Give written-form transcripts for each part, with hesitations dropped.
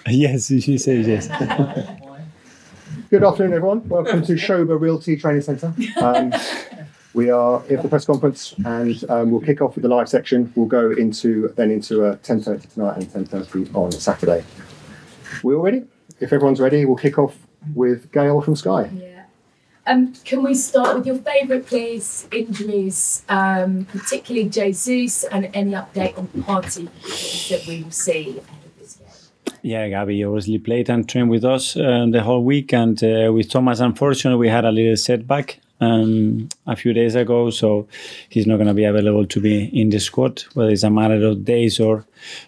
Yes, she says yes. Good afternoon, everyone. Welcome to Shoba Realty Training Centre. We are here for the press conference, and we'll kick off with the live section. We'll go into 10:30 tonight and 10:30 on Saturday. We all ready? If everyone's ready, we'll kick off with Gail from Sky. Yeah. Can we start with your favourite players, injuries, particularly Jesus, and any update on Partey that we will see ahead of this game? Yeah, Gabby obviously played and trained with us the whole week, and with Thomas, unfortunately, we had a little setback a few days ago, so he's not going to be available to be in the squad. Whether it's a matter of days or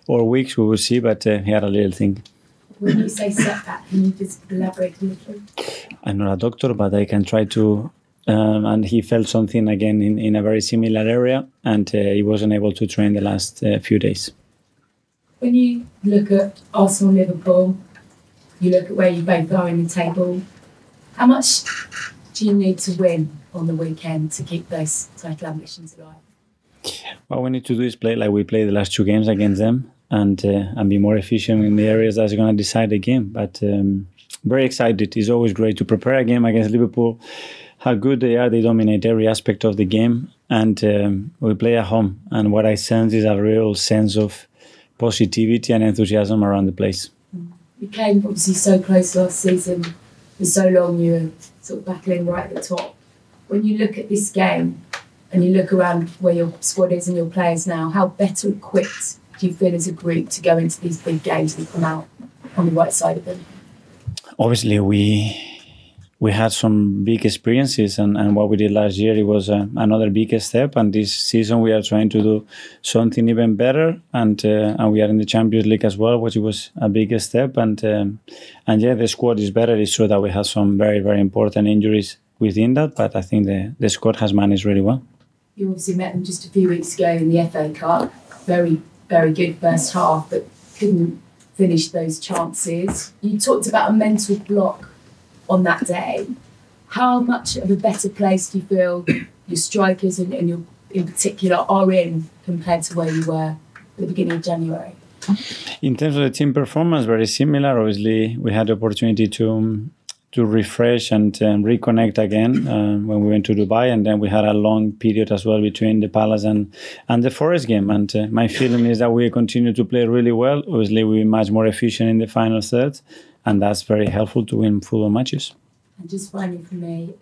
weeks, we will see, but he had a little thing. When you say setback, can you just elaborate a little? I'm not a doctor, but I can try to. And he felt something again in a very similar area, and he wasn't able to train the last few days. When you look at Arsenal, Liverpool, you look at where you both are in the table, how much do you need to win on the weekend to keep those title ambitions alive? What we need to do is play like we played the last two games against them, and be more efficient in the areas that's going to decide the game. But very excited. It's always great to prepare a game against Liverpool. How good they are. They dominate every aspect of the game. And we play at home. And what I sense is a real sense of positivity and enthusiasm around the place. You came obviously so close last season. For so long you were sort of battling right at the top. When you look at this game and you look around where your squad is and your players now, how better equipped do you feel as a group to go into these big games and come out on the right side of them? Obviously, we had some big experiences, and what we did last year, it was another big step. And this season, we are trying to do something even better, and we are in the Champions League as well, which was a big step. And yeah, the squad is better. It's true that we have some very, very important injuries within that, but I think the squad has managed really well. You obviously met them just a few weeks ago in the FA Cup. Very good first half, but couldn't finish those chances. You talked about a mental block on that day. How much of a better place do you feel your strikers and your in particular are in compared to where you were at the beginning of January? In terms of the team performance, very similar. Obviously, we had the opportunity to refresh and reconnect again when we went to Dubai, and then we had a long period as well between the Palace and the Forest game. And my feeling is that we continue to play really well. Obviously, we're much more efficient in the final third, and that's very helpful to win football matches. And just finally for me,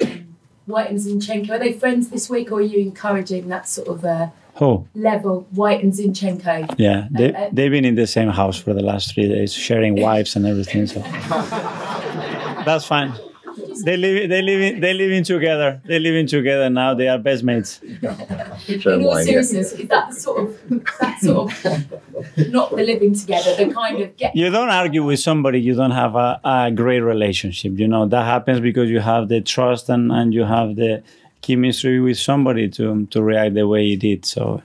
White and Zinchenko, are they friends this week, or are you encouraging that sort of level, White and Zinchenko? Yeah, they've been in the same house for the last 3 days, sharing wives and everything. So. That's fine. They live in together. They live in together now. They are best mates. In all seriousness, is that sort of not the living together, the kind of get? You don't argue with somebody you don't have a great relationship. You know, that happens because you have the trust and you have the chemistry with somebody to react the way you did. So,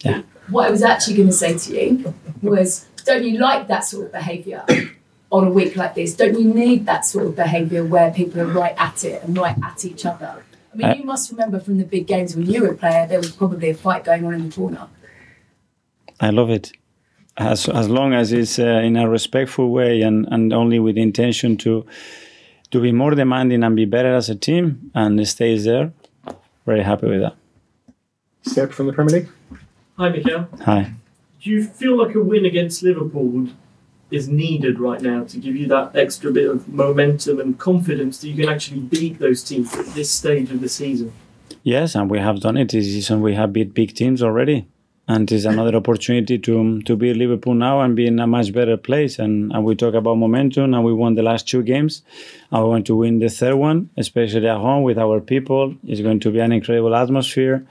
yeah. What I was actually going to say to you was, don't you like that sort of behaviour? On a week like this, don't you need that sort of behaviour where people are right at it and right at each other? I mean, you must remember from the big games when you were a player, there was probably a fight going on in the corner. I love it. As long as it's in a respectful way and only with the intention to be more demanding and be better as a team, and it stays there. Very happy with that. Seb from the Premier League. Hi, Mikel. Hi. Do you feel like a win against Liverpool is needed right now to give you that extra bit of momentum and confidence that you can actually beat those teams at this stage of the season? Yes, and we have done it this season. We have beat big teams already. And it's another opportunity to beat Liverpool now and be in a much better place. And we talk about momentum, and we won the last 2 games. And we want to win the third one, especially at home with our people. It's going to be an incredible atmosphere,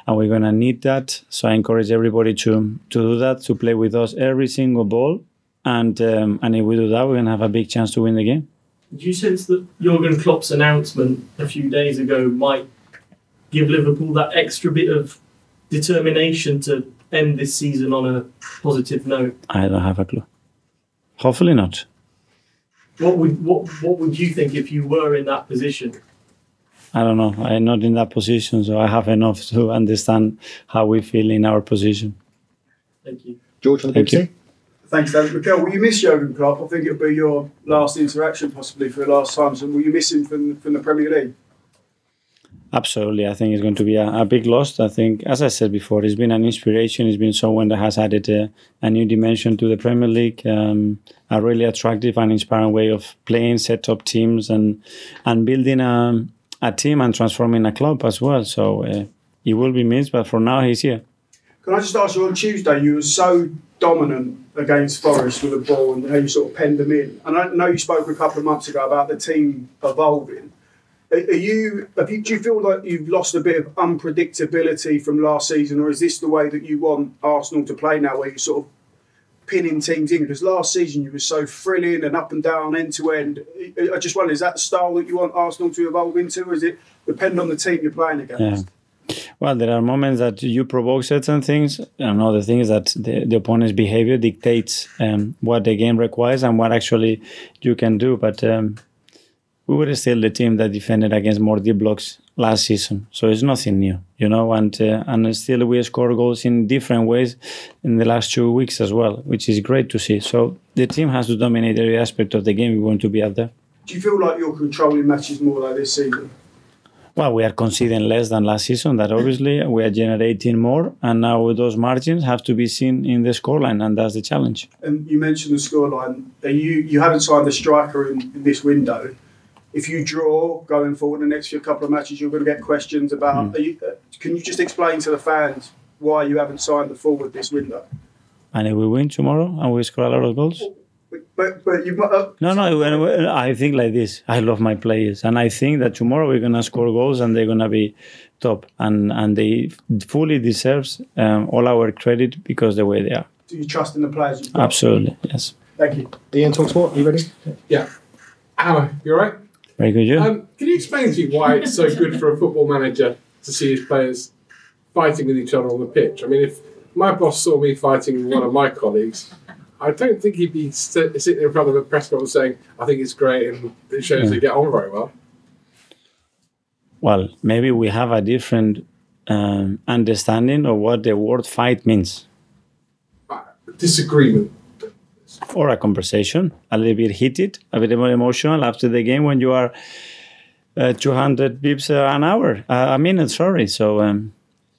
and we're going to need that. So I encourage everybody to do that, to play with us every single ball. And if we do that, we're going to have a big chance to win the game. Do you sense that Jurgen Klopp's announcement a few days ago might give Liverpool that extra bit of determination to end this season on a positive note? I don't have a clue. Hopefully not. What would you think if you were in that position? I don't know. I'm not in that position, so I have enough to understand how we feel in our position. Thank you. George from the BBC. Thanks, David. Mikel, will you miss Jurgen Klopp? I think it'll be your last interaction, possibly for the last time. So will you miss him from the Premier League? Absolutely. I think it's going to be a big loss. I think, as I said before, he's been an inspiration. He's been someone that has added a new dimension to the Premier League, a really attractive and inspiring way of playing, set up teams and building a team and transforming a club as well. So he will be missed, but for now he's here. Can I just ask you, on Tuesday you were so dominant against Forest with the ball and how you sort of penned them in. And I know you spoke a couple of months ago about the team evolving. Do you feel like you've lost a bit of unpredictability from last season, or is this the way that you want Arsenal to play now, where you sort of pinning teams in? Because last season you were so thrilling and up and down, end to end. I just wonder, is that the style that you want Arsenal to evolve into, or is it depend on the team you're playing against? Yeah. Well, there are moments that you provoke certain things, and other things that the opponent's behavior dictates what the game requires and what actually you can do. But we were still the team that defended against more deep blocks last season, so it's nothing new, you know. And still we score goals in different ways in the last 2 weeks as well, which is great to see. So the team has to dominate every aspect of the game. We want to be out there. Do you feel like you're controlling matches more like this season? Well, we are conceding less than last season. That obviously we are generating more, and now those margins have to be seen in the scoreline, and that's the challenge. And you mentioned the scoreline. You haven't signed a striker in this window. If you draw going forward the next couple of matches, you're going to get questions about. Can you just explain to the fans why you haven't signed the forward this window? And if we win tomorrow and we score a lot of goals. But you No, I think like this. I love my players, and I think that tomorrow we're gonna score goals and they're gonna be top, and they fully deserves all our credit because the way they are. Do you trust in the players you've got? Absolutely, yes. Thank you. Ian, TalkSport, you ready? Yeah. How you all right? Very good, yeah. Can you explain to me why it's so good for a football manager to see his players fighting with each other on the pitch? I mean, if my boss saw me fighting with one of my colleagues, I don't think he'd be sitting in front of a press conference saying, I think it's great and it shows they get on very well. Well, maybe we have a different understanding of what the word fight means. Disagreement. Or a conversation, a little bit heated, a bit more emotional after the game when you are 200 bips an hour, a minute, sorry. So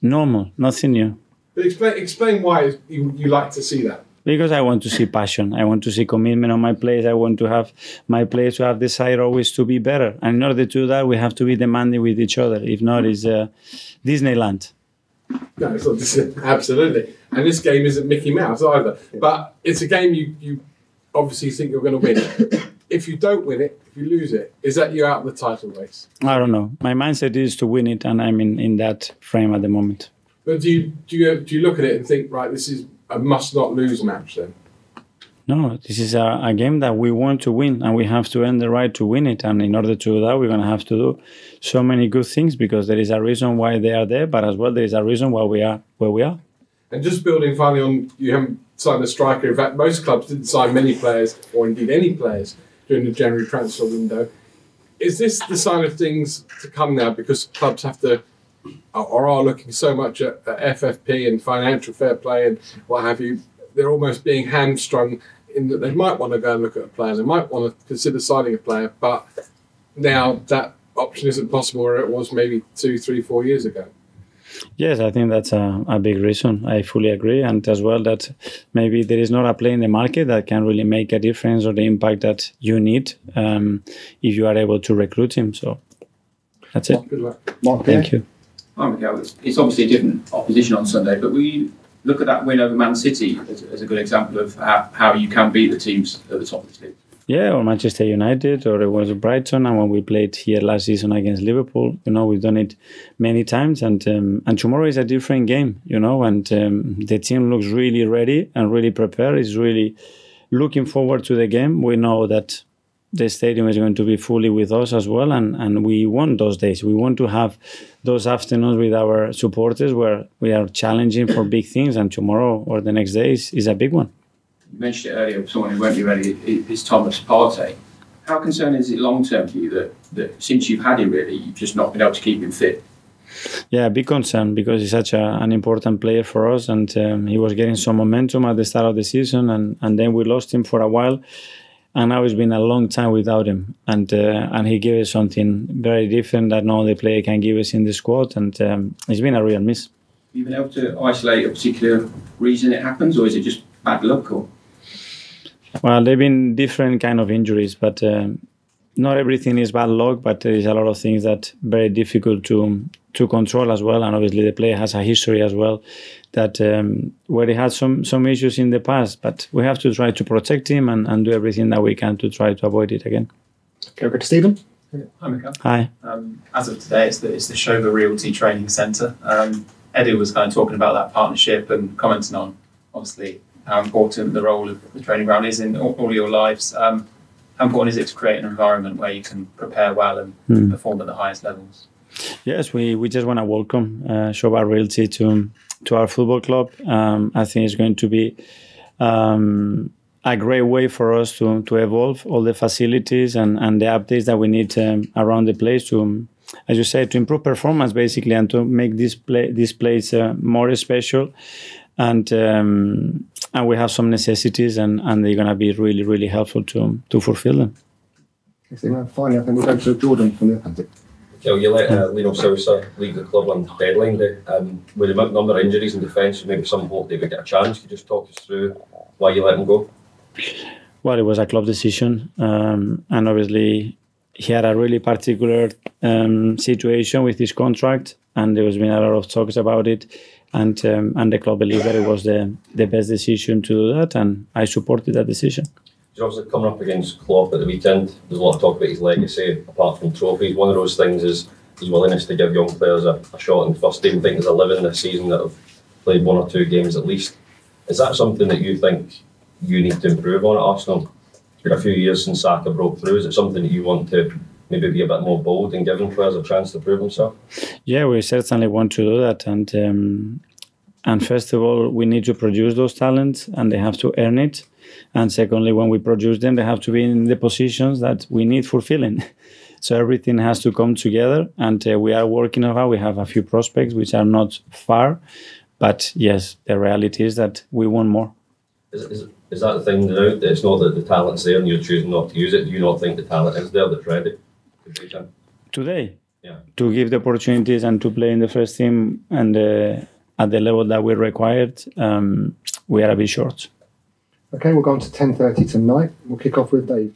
normal, nothing new. But explain why you like to see that. Because I want to see passion. I want to see commitment on my players. I want to have my players to have desire always to be better. And in order to do that, we have to be demanding with each other. If not, it's Disneyland. No, it's not. Absolutely. And this game isn't Mickey Mouse either. But it's a game you obviously think you're going to win. If you don't win it, if you lose it, is that you out of the title race? I don't know. My mindset is to win it, and I'm in that frame at the moment. But do you look at it and think, right, this is a must-not-lose match then? No, this is a game that we want to win, and we have to earn the right to win it. And in order to do that, we're going to have to do so many good things, because there is a reason why they are there, but as well there is a reason why we are where we are. And just building finally on, you haven't signed a striker. In fact, most clubs didn't sign many players, or indeed any players, during the January transfer window. Is this the sign of things to come now, because clubs have to, or are looking so much at FFP and financial fair play and what have you? They're almost being hamstrung in that they might want to go and look at a player, they might want to consider signing a player, but now that option isn't possible where it was maybe 2, 3, 4 years ago. Yes, I think that's a big reason. I fully agree. And as well that maybe there is not a player in the market that can really make a difference or the impact that you need if you are able to recruit him. So that's it. Good luck. Mark, Thank you. Hi, Mikel. It's obviously a different opposition on Sunday, but we look at that win over Man City as a good example of how you can beat the teams at the top of the league. Yeah, or Manchester United, or it was Brighton, and when we played here last season against Liverpool, you know, we've done it many times, and tomorrow is a different game, you know, and the team looks really ready and really prepared. Is really looking forward to the game. We know that the stadium is going to be fully with us as well, and we want those days. We want to have those afternoons with our supporters where we are challenging for big things, and tomorrow or the next day is a big one. You mentioned it earlier, someone who won't be ready is Thomas Partey. How concerning is it long term for you that since you've had him, really, you've just not been able to keep him fit? Yeah, big concern because he's such an important player for us, and he was getting some momentum at the start of the season, and then we lost him for a while, and now it's been a long time without him, and he gave us something very different that no other player can give us in the squad, and it's been a real miss. Have you been able to isolate a particular reason it happens, or is it just bad luck? Or? Well, there've been different kind of injuries, but not everything is bad luck, but there is a lot of things that very difficult to control as well, and obviously the player has a history as well that where he had some issues in the past, but we have to try to protect him and do everything that we can to try to avoid it again. Okay, we'll go to Stephen. Hi, Mikel. Hi. As of today, it's the Shover Realty Training Centre. Eddie was kind of talking about that partnership and commenting on, obviously, how important the role of the training ground is in all your lives. How important is it to create an environment where you can prepare well and perform at the highest levels? Yes, we just want to welcome Shobar Realty to our football club. I think it's going to be a great way for us to evolve all the facilities and the updates that we need around the place to, as you say, to improve performance basically and to make this place more special. And we have some necessities and they're going to be really, really helpful to fulfill them. Finally, I think we'll go to Jordan from the Atlantic. You let Lino Sousa leave the club on deadline day. With the number of injuries in defence, maybe some hope they would get a chance. Could you just talk us through why you let him go? Well, it was a club decision, and obviously he had a really particular situation with his contract, and there has been a lot of talks about it, and the club believed that it was the best decision to do that, and I supported that decision. He's obviously coming up against Klopp at the weekend. There's a lot of talk about his legacy, apart from trophies. One of those things is his willingness to give young players a shot in the first team. I think there's 11 this season that have played 1 or 2 games at least. Is that something that you think you need to improve on at Arsenal? It's been a few years since Saka broke through. Is it something that you want to maybe be a bit more bold in giving players a chance to prove themselves? Yeah, we certainly want to do that. And first of all, we need to produce those talents and they have to earn it. And secondly, when we produce them, they have to be in the positions that we need fulfilling. So everything has to come together, and we are working on how we have a few prospects which are not far. But yes, the reality is that we want more. Is that the thing now? That it's not that the talent's there and you're choosing not to use it? Do you not think the talent is there that's ready? Today? Yeah. To give the opportunities and to play in the first team and at the level that we're required, we are a bit short. Okay, we'll go on to 10:30 tonight. We'll kick off with Dave.